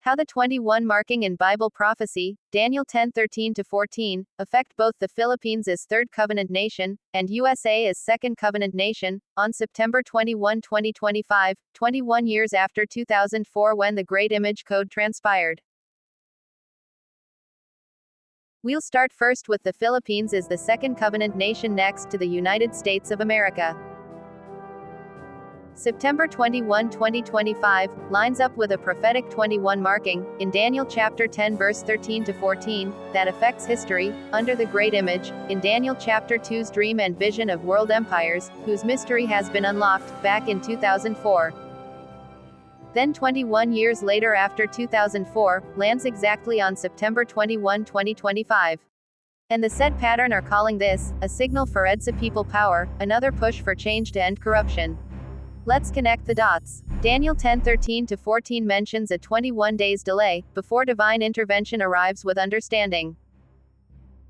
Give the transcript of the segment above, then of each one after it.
How the 21 marking in Bible prophecy, Daniel 10:13-14, affect both the Philippines as Third Covenant Nation, and USA as Second Covenant Nation, on September 21, 2025, 21 years after 2004 when the Great Image Code transpired. We'll start first with the Philippines as the Second Covenant Nation next to the United States of America. September 21, 2025, lines up with a prophetic 21 marking, in Daniel chapter 10 verse 13-14, that affects history, under the Great Image, in Daniel chapter 2's dream and vision of world empires, whose mystery has been unlocked, back in 2004. Then 21 years later after 2004, lands exactly on September 21, 2025. And the said pattern are calling this, a signal for EDSA people power, another push for change to end corruption. Let's connect the dots. Daniel 10:13-14 mentions a 21 days delay, before divine intervention arrives with understanding.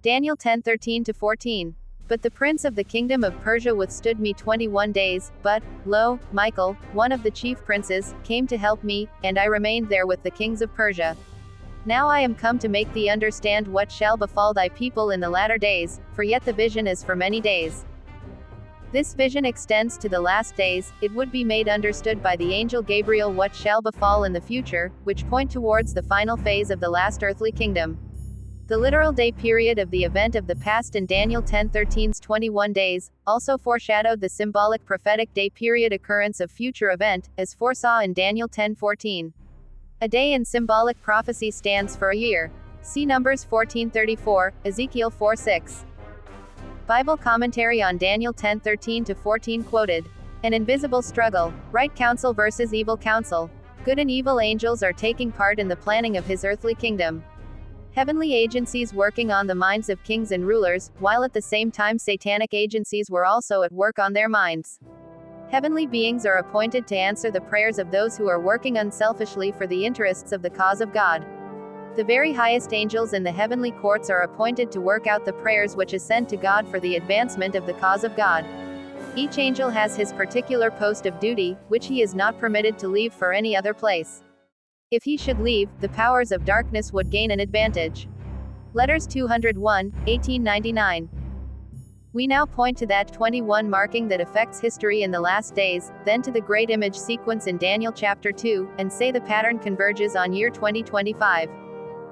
Daniel 10:13-14. But the prince of the kingdom of Persia withstood me 21 days, but, lo, Michael, one of the chief princes, came to help me, and I remained there with the kings of Persia. Now I am come to make thee understand what shall befall thy people in the latter days, for yet the vision is for many days. This vision extends to the last days. It would be made understood by the angel Gabriel what shall befall in the future, which point towards the final phase of the last earthly kingdom. The literal day period of the event of the past in Daniel 10:13's 21 days, also foreshadowed the symbolic prophetic day period occurrence of future event, as foresaw in Daniel 10:14. A day in symbolic prophecy stands for a year. See Numbers 14:34, Ezekiel 4:6. Bible commentary on Daniel 10:13-14 quoted. An invisible struggle, right counsel versus evil counsel. Good and evil angels are taking part in the planning of his earthly kingdom. Heavenly agencies working on the minds of kings and rulers, while at the same time satanic agencies were also at work on their minds. Heavenly beings are appointed to answer the prayers of those who are working unselfishly for the interests of the cause of God. The very highest angels in the heavenly courts are appointed to work out the prayers which ascend to God for the advancement of the cause of God. Each angel has his particular post of duty, which he is not permitted to leave for any other place. If he should leave, the powers of darkness would gain an advantage. Letters 201, 1899. We now point to that 21 marking that affects history in the last days, then to the Great Image sequence in Daniel chapter 2, and say the pattern converges on year 2025.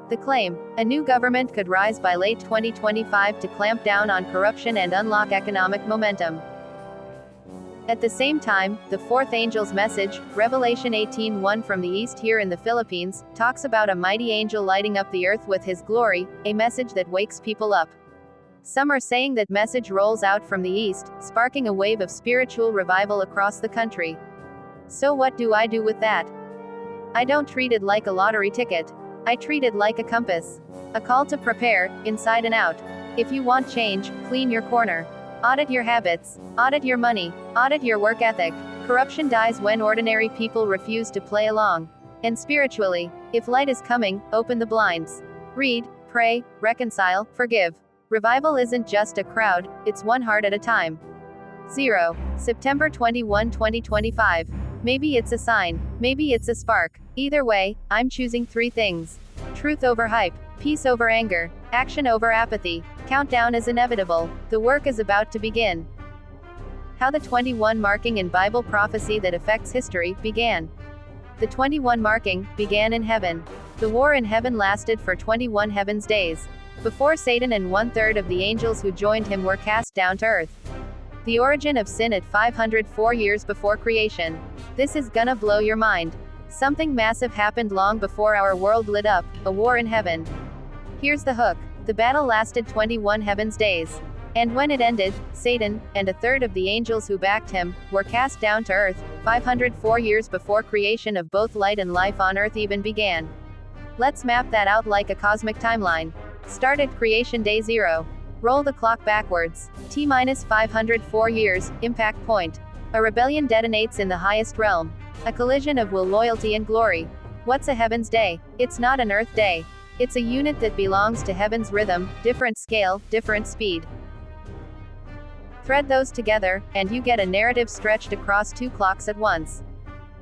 The claim, a new government could rise by late 2025 to clamp down on corruption and unlock economic momentum. At the same time, the fourth angel's message, Revelation 18:1 from the east here in the Philippines, talks about a mighty angel lighting up the earth with his glory, a message that wakes people up. Some are saying that message rolls out from the east, sparking a wave of spiritual revival across the country. So what do I do with that? I don't treat it like a lottery ticket. I treat it like a compass. A call to prepare, inside and out. If you want change, clean your corner. Audit your habits. Audit your money. Audit your work ethic. Corruption dies when ordinary people refuse to play along. And spiritually, if light is coming, open the blinds. Read, pray, reconcile, forgive. Revival isn't just a crowd, it's one heart at a time. 0. September 21, 2025. Maybe it's a sign. Maybe it's a spark. Either way, I'm choosing 3 things. Truth over hype. Peace over anger. Action over apathy. Countdown is inevitable. The work is about to begin. How the 21 marking in Bible prophecy that affects history began. The 21 marking began in heaven. The war in heaven lasted for 21 heaven's days. Before Satan and 1/3 of the angels who joined him were cast down to earth. The origin of sin at 504 years before creation. This is gonna blow your mind. Something massive happened long before our world lit up, a war in heaven. Here's the hook. The battle lasted 21 heaven's days. And when it ended, Satan, and 1/3 of the angels who backed him, were cast down to earth, 504 years before creation of both light and life on earth even began. Let's map that out like a cosmic timeline. Start at creation day 0. Roll the clock backwards. T-504 years, impact point. A rebellion detonates in the highest realm. A collision of will, loyalty and glory. What's a heaven's day? It's not an earth day. It's a unit that belongs to heaven's rhythm, different scale, different speed. Thread those together, and you get a narrative stretched across 2 clocks at once.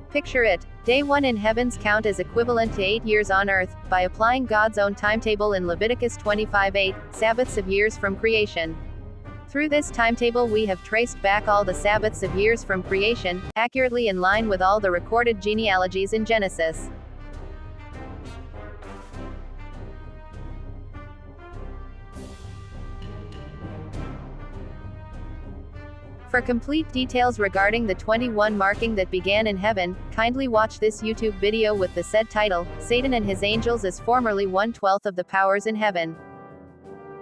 Picture it. Day 1 in heavens count as equivalent to 8 years on earth, by applying God's own timetable in Leviticus 25:8, Sabbaths of years from creation. Through this timetable we have traced back all the Sabbaths of years from creation, accurately in line with all the recorded genealogies in Genesis. For complete details regarding the 21 marking that began in heaven, kindly watch this YouTube video with the said title, Satan and his angels as formerly 1/12 of the powers in heaven.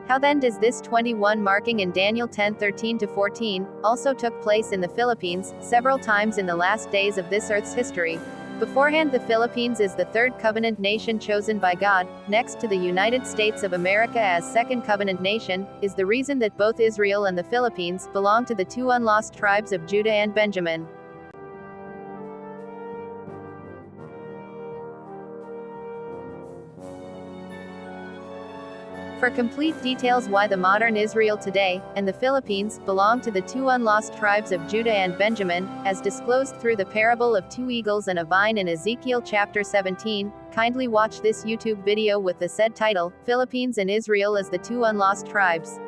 How then does this 21 marking in Daniel 10:13-14, also took place in the Philippines, several times in the last days of this earth's history? Beforehand, the Philippines is the third covenant nation chosen by God, next to the United States of America as second covenant nation, is the reason that both Israel and the Philippines belong to the two unlost tribes of Judah and Benjamin. For complete details why the modern Israel today, and the Philippines, belong to the two unlost tribes of Judah and Benjamin, as disclosed through the parable of 2 eagles and a vine in Ezekiel chapter 17, kindly watch this YouTube video with the said title, Philippines and Israel as the two unlost tribes.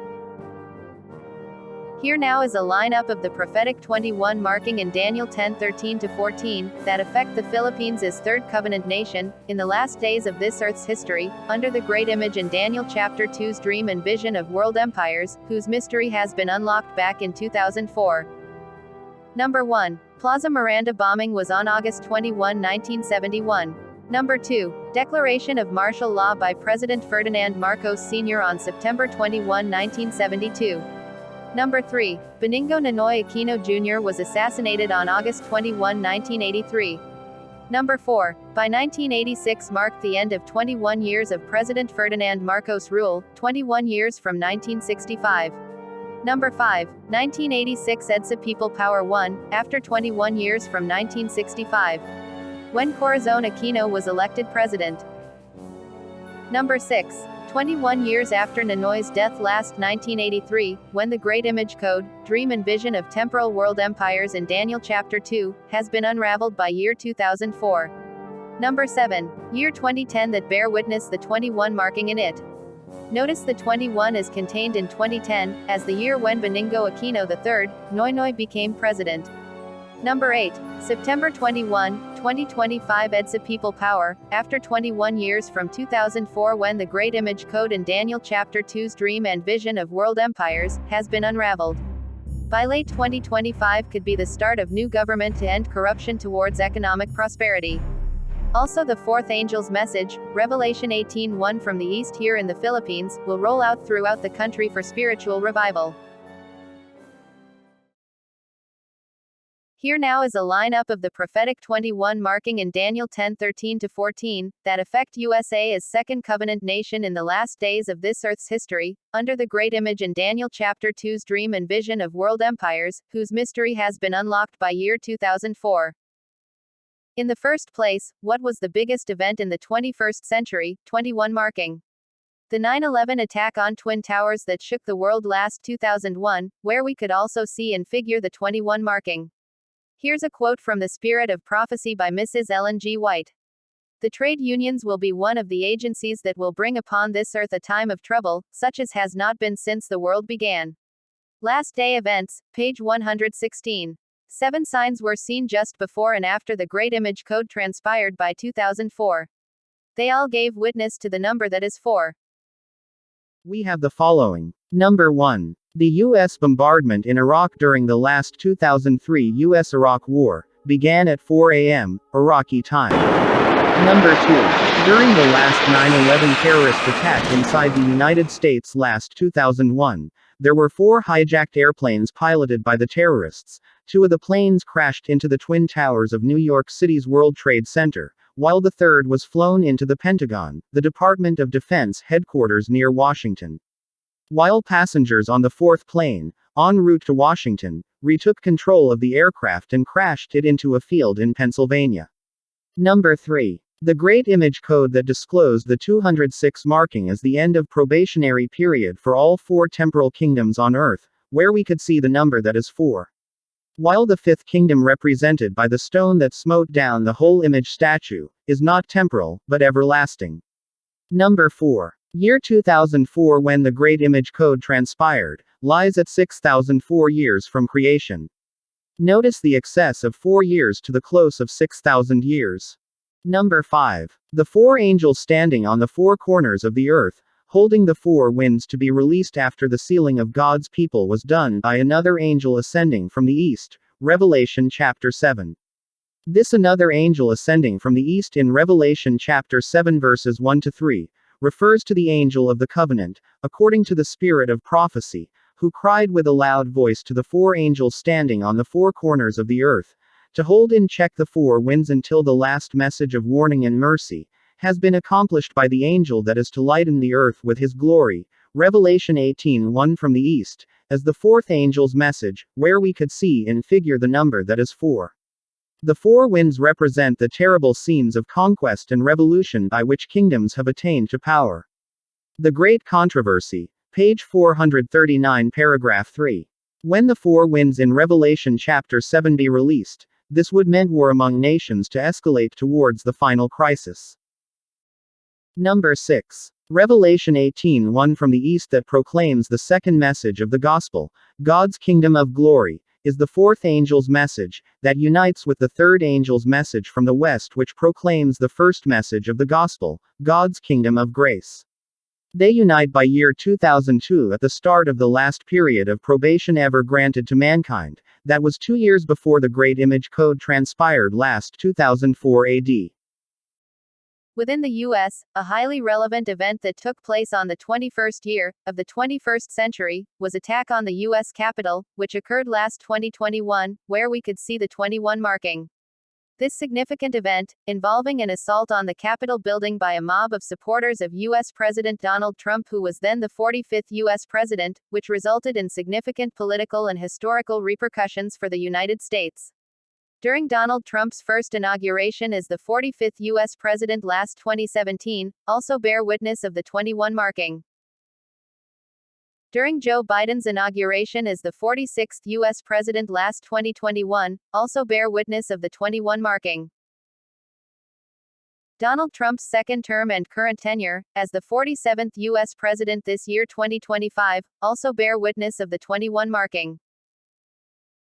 Here now is a lineup of the prophetic 21 marking in Daniel 10:13-14, that affect the Philippines as third covenant nation, in the last days of this earth's history, under the great image in Daniel chapter 2's dream and vision of world empires, whose mystery has been unlocked back in 2004. Number 1. Plaza Miranda bombing was on August 21, 1971. Number 2. Declaration of martial law by President Ferdinand Marcos Sr. on September 21, 1972. Number 3. Benigno Ninoy Aquino Jr. was assassinated on August 21, 1983. Number 4. By 1986 marked the end of 21 years of President Ferdinand Marcos' rule, 21 years from 1965. Number 5. 1986 EDSA People Power won, after 21 years from 1965. When Corazon Aquino was elected president. Number 6. 21 years after Ninoy's death last 1983, when the Great Image Code, Dream and Vision of Temporal World Empires in Daniel chapter 2, has been unraveled by year 2004. Number 7. Year 2010 that bear witness the 21 marking in it. Notice the 21 is contained in 2010, as the year when Benigno Aquino III, Noynoy became president. Number 8. September 21, 2025 EDSA People Power, after 21 years from 2004 when the Great Image Code in Daniel chapter 2's Dream and Vision of World Empires, has been unraveled. By late 2025 could be the start of new government to end corruption towards economic prosperity. Also the fourth angel's message, Revelation 18:1 from the east here in the Philippines, will roll out throughout the country for spiritual revival. Here now is a lineup of the prophetic 21 marking in Daniel 10:13-14, that affect U.S.A. as second covenant nation in the last days of this earth's history, under the great image in Daniel chapter 2's dream and vision of world empires, whose mystery has been unlocked by year 2004. In the first place, what was the biggest event in the 21st century, 21 marking? The 9/11 attack on Twin Towers that shook the world last 2001, where we could also see and figure the 21 marking. Here's a quote from The Spirit of Prophecy by Mrs. Ellen G. White. The trade unions will be one of the agencies that will bring upon this earth a time of trouble, such as has not been since the world began. Last Day Events, page 116. 7 signs were seen just before and after the Great Image Code transpired by 2004. They all gave witness to the number that is 4. We have the following. Number 1. The U.S. bombardment in Iraq during the last 2003 U.S.-Iraq War began at 4 a.m. Iraqi time. Number 2. During the last 9/11 terrorist attack inside the United States last 2001, there were 4 hijacked airplanes piloted by the terrorists. 2 of the planes crashed into the Twin Towers of New York City's World Trade Center, while the third was flown into the Pentagon, the Department of Defense headquarters near Washington. While passengers on the 4th plane, en route to Washington, retook control of the aircraft and crashed it into a field in Pennsylvania. Number 3. The Great Image Code that disclosed the 206 marking as the end of probationary period for all 4 temporal kingdoms on earth, where we could see the number that is 4. While the fifth kingdom, represented by the stone that smote down the whole image statue, is not temporal, but everlasting. Number 4. Year 2004, when the great image code transpired, lies at 6,004 years from creation. Notice the excess of 4 years to the close of 6,000 years. Number 5. The four angels standing on the four corners of the earth, holding the four winds to be released after the sealing of God's people was done by another angel ascending from the east, Revelation chapter 7. This another angel ascending from the east in Revelation chapter 7 verses 1 to 3, refers to the angel of the covenant, according to the spirit of prophecy, who cried with a loud voice to the four angels standing on the four corners of the earth, to hold in check the four winds until the last message of warning and mercy has been accomplished by the angel that is to lighten the earth with his glory. Revelation 18:1 from the east, as the fourth angel's message, where we could see in figure the number that is 4. The four winds represent the terrible scenes of conquest and revolution by which kingdoms have attained to power. The Great Controversy, page 439, paragraph 3. When the four winds in Revelation chapter 7 be released, this would mean war among nations to escalate towards the final crisis. Number 6. Revelation 18:1 from the east, that proclaims the second message of the gospel, God's kingdom of glory, is the fourth angel's message, that unites with the third angel's message from the west, which proclaims the first message of the gospel, God's kingdom of grace. They unite by year 2002 at the start of the last period of probation ever granted to mankind, that was 2 years before the Great Image Code transpired last 2004 AD. Within the U.S., a highly relevant event that took place on the 21st year of the 21st century was attack on the U.S. Capitol, which occurred last 2021, where we could see the 21 marking. This significant event, involving an assault on the Capitol building by a mob of supporters of U.S. President Donald Trump, who was then the 45th U.S. president, which resulted in significant political and historical repercussions for the United States. During Donald Trump's first inauguration as the 45th U.S. president last 2017, also bear witness of the 21 marking. During Joe Biden's inauguration as the 46th U.S. president last 2021, also bear witness of the 21 marking. Donald Trump's second term and current tenure, as the 47th U.S. president this year 2025, also bear witness of the 21 marking.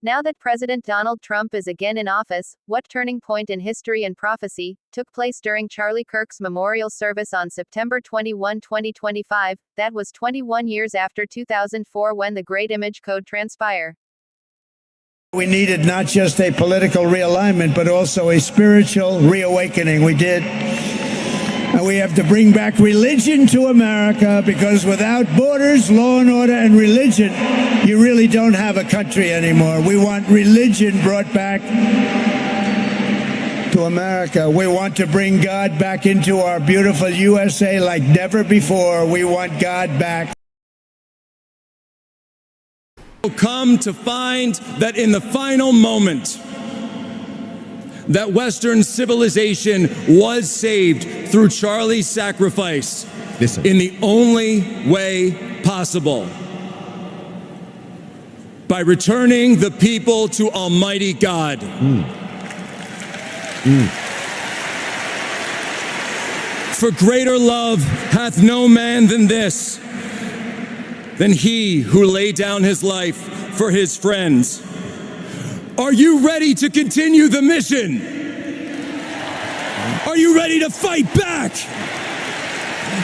Now that President Donald Trump is again in office, what turning point in history and prophecy took place during Charlie Kirk's memorial service on September 21, 2025, that was 21 years after 2004 when the Great Image Code transpired? We needed not just a political realignment, but also a spiritual reawakening. We did. And we have to bring back religion to America, because without borders, law and order, and religion, you really don't have a country anymore. We want religion brought back to America. We want to bring God back into our beautiful USA like never before. We want God back. Come to find that in the final moment, that Western civilization was saved through Charlie's sacrifice in the only way possible, by returning the people to Almighty God. For greater love hath no man than this, than he who laid down his life for his friends. Are you ready to continue the mission? Are you ready to fight back?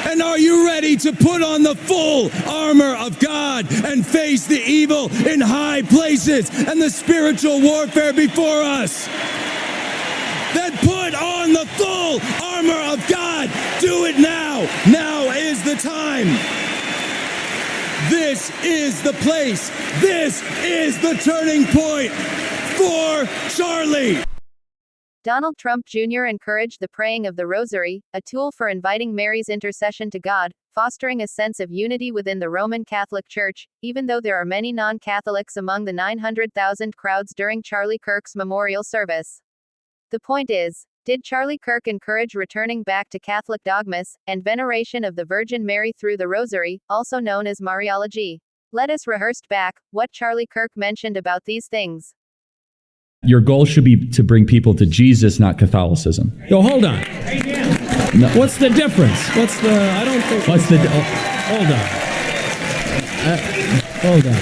And are you ready to put on the full armor of God and face the evil in high places and the spiritual warfare before us? Then put on the full armor of God. Do it now. Now is the time. This is the place. This is the turning point for Charlie. Donald Trump Jr. encouraged the praying of the Rosary, a tool for inviting Mary's intercession to God, fostering a sense of unity within the Roman Catholic Church, even though there are many non-Catholics among the 900,000 crowds during Charlie Kirk's memorial service. The point is, did Charlie Kirk encourage returning back to Catholic dogmas and veneration of the Virgin Mary through the Rosary, also known as Mariology? Let us rehearse back what Charlie Kirk mentioned about these things. Your goal should be to bring people to Jesus, not Catholicism. Yo, hold on. No. What's the difference? I don't think... hold on. Hold on.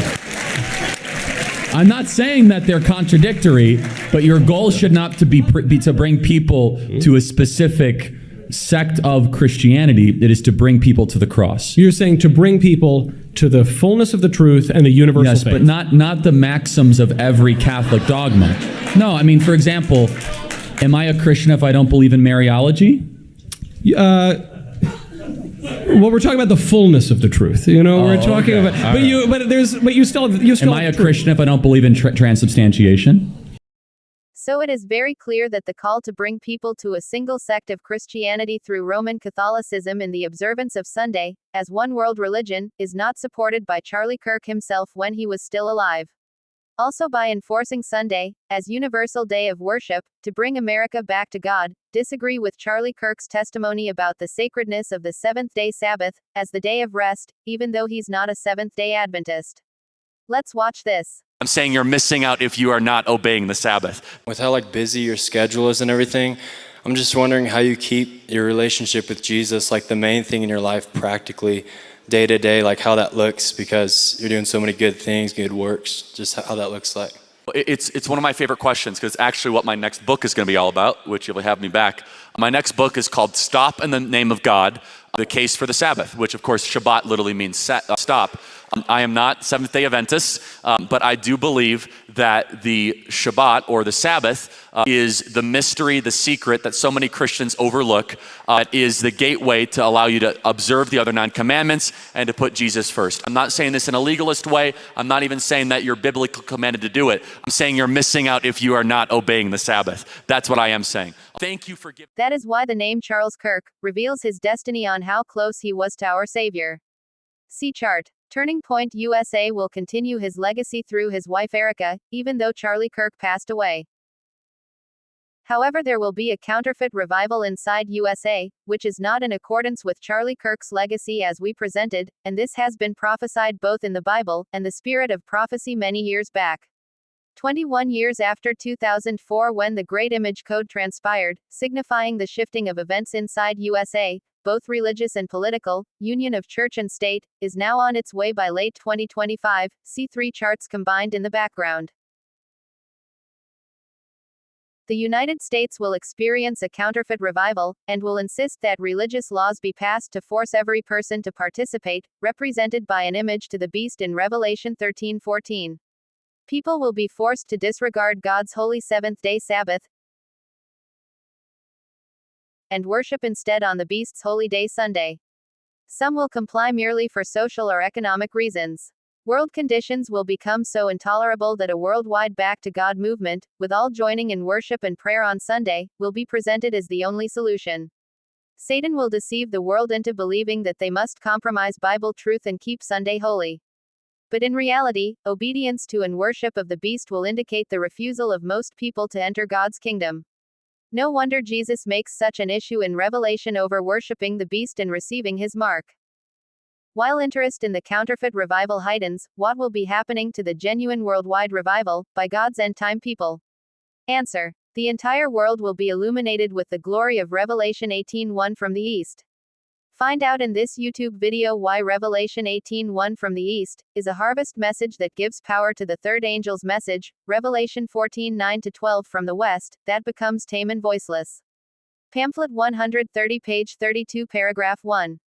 I'm not saying that they're contradictory, but your goal should not to be to bring people to a specific sect of Christianity. It is to bring people to the cross. You're saying to bring people to the fullness of the truth and the universal faith. Yes, but not the maxims of every Catholic dogma. No, I mean, for example, am I a Christian if I don't believe in Mariology? Well, we're talking about the fullness of the truth. We're talking about. But you still. Am I a Christian if I don't believe in transubstantiation? So it is very clear that the call to bring people to a single sect of Christianity through Roman Catholicism in the observance of Sunday, as one world religion, is not supported by Charlie Kirk himself when he was still alive. Also by enforcing Sunday, as universal day of worship, to bring America back to God, disagree with Charlie Kirk's testimony about the sacredness of the seventh-day Sabbath, as the day of rest, even though he's not a Seventh-day Adventist. Let's watch this. I'm saying you're missing out if you are not obeying the Sabbath. With how busy your schedule is and everything, I'm just wondering how you keep your relationship with Jesus, the main thing in your life practically, day to day, how that looks, because you're doing so many good things, good works, just how that looks like. It's one of my favorite questions, because it's actually what my next book is going to be all about, which you'll have me back. My next book is called Stop in the Name of God, The Case for the Sabbath, which of course Shabbat literally means stop. I am not Seventh-day Adventist, but I do believe that the Shabbat, or the Sabbath, is the mystery, the secret that so many Christians overlook. It is the gateway to allow you to observe the other 9 commandments and to put Jesus first. I'm not saying this in a legalist way. I'm not even saying that you're biblically commanded to do it. I'm saying you're missing out if you are not obeying the Sabbath. That's what I am saying. Thank you for giving. That is why the name Charles Kirk reveals his destiny on how close he was to our Savior. See chart. Turning Point USA will continue his legacy through his wife Erica, even though Charlie Kirk passed away. However, there will be a counterfeit revival inside USA, which is not in accordance with Charlie Kirk's legacy as we presented, and this has been prophesied both in the Bible and the spirit of prophecy many years back. 21 years after 2004, when the Great Image Code transpired, signifying the shifting of events inside USA, both religious and political, union of church and state, is now on its way by late 2025, see 3 charts combined in the background. The United States will experience a counterfeit revival, and will insist that religious laws be passed to force every person to participate, represented by an image to the beast in Revelation 13:14. People will be forced to disregard God's holy seventh-day Sabbath, and worship instead on the beast's holy day Sunday. Some will comply merely for social or economic reasons. World conditions will become so intolerable that a worldwide back to God movement, with all joining in worship and prayer on Sunday, will be presented as the only solution. Satan will deceive the world into believing that they must compromise Bible truth and keep Sunday holy. But in reality, obedience to and worship of the beast will indicate the refusal of most people to enter God's kingdom. No wonder Jesus makes such an issue in Revelation over worshiping the beast and receiving his mark. While interest in the counterfeit revival heightens, what will be happening to the genuine worldwide revival, by God's end-time people? Answer. The entire world will be illuminated with the glory of Revelation 18:1 from the East. Find out in this YouTube video why Revelation 18:1 from the East is a harvest message that gives power to the third angel's message, Revelation 14:9-12 from the West, that becomes tame and voiceless. Pamphlet 130, page 32, paragraph 1.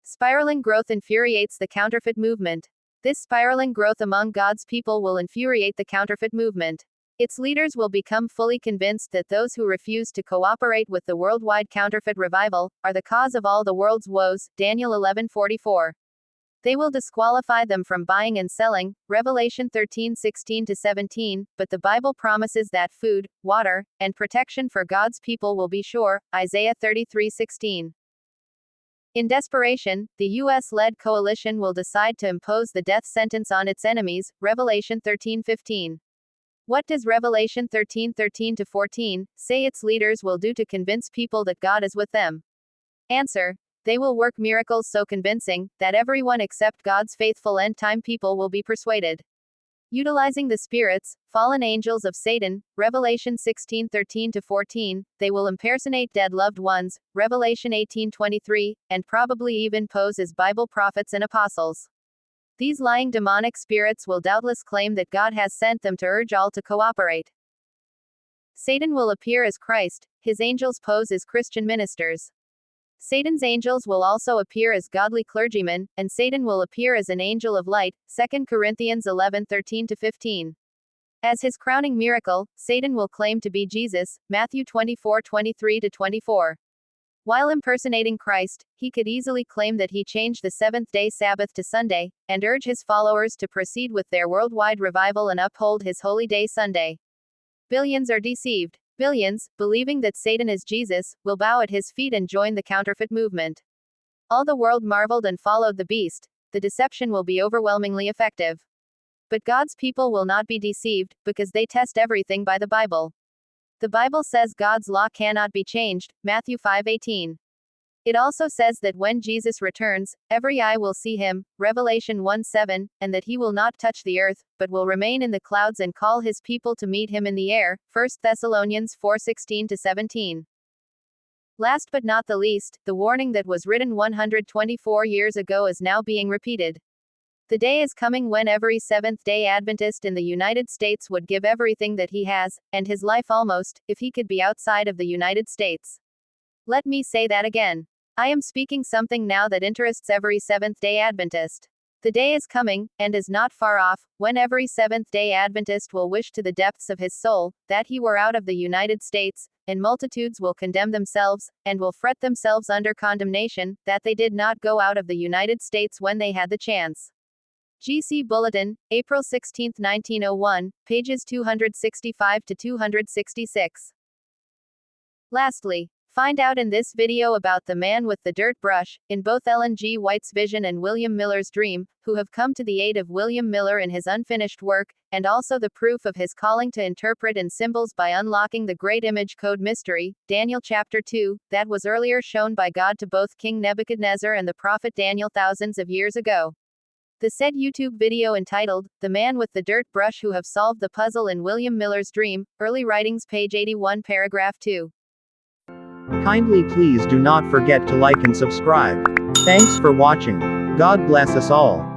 Spiraling growth infuriates the counterfeit movement. This spiraling growth among God's people will infuriate the counterfeit movement. Its leaders will become fully convinced that those who refuse to cooperate with the worldwide counterfeit revival are the cause of all the world's woes, Daniel 11:44. They will disqualify them from buying and selling, Revelation 13:16-17, but the Bible promises that food, water, and protection for God's people will be sure, Isaiah 33:16. In desperation, the U.S.-led coalition will decide to impose the death sentence on its enemies, Revelation 13:15. What does Revelation 13:13-14 say its leaders will do to convince people that God is with them? Answer. They will work miracles so convincing that everyone except God's faithful end-time people will be persuaded. Utilizing the spirits, fallen angels of Satan, Revelation 16:13-14, they will impersonate dead loved ones, Revelation 18:23, and probably even pose as Bible prophets and apostles. These lying demonic spirits will doubtless claim that God has sent them to urge all to cooperate. Satan will appear as Christ, his angels pose as Christian ministers. Satan's angels will also appear as godly clergymen, and Satan will appear as an angel of light, 2 Corinthians 11:13-15. As his crowning miracle, Satan will claim to be Jesus, Matthew 24:23-24. While impersonating Christ, he could easily claim that he changed the seventh-day Sabbath to Sunday, and urge his followers to proceed with their worldwide revival and uphold his holy day Sunday. Billions are deceived. Billions, believing that Satan is Jesus, will bow at his feet and join the counterfeit movement. All the world marveled and followed the beast. The deception will be overwhelmingly effective. But God's people will not be deceived, because they test everything by the Bible. The Bible says God's law cannot be changed, Matthew 5:18. It also says that when Jesus returns, every eye will see him, Revelation 1:7, and that he will not touch the earth, but will remain in the clouds and call his people to meet him in the air, 1 Thessalonians 4:16-17. Last but not the least, the warning that was written 124 years ago is now being repeated. The day is coming when every Seventh-day Adventist in the United States would give everything that he has, and his life almost, if he could be outside of the United States. Let me say that again. I am speaking something now that interests every Seventh-day Adventist. The day is coming, and is not far off, when every Seventh-day Adventist will wish to the depths of his soul, that he were out of the United States, and multitudes will condemn themselves, and will fret themselves under condemnation, that they did not go out of the United States when they had the chance. GC Bulletin, April 16, 1901, pages 265-266. Lastly, find out in this video about the man with the dirt brush, in both Ellen G. White's vision and William Miller's dream, who have come to the aid of William Miller in his unfinished work, and also the proof of his calling to interpret in symbols by unlocking the great image code mystery, Daniel chapter 2, that was earlier shown by God to both King Nebuchadnezzar and the prophet Daniel thousands of years ago. The said YouTube video entitled, The Man with the Dirt Brush Who Have Solved the Puzzle in William Miller's Dream, Early Writings page 81 paragraph 2. Kindly please do not forget to like and subscribe. Thanks for watching. God bless us all.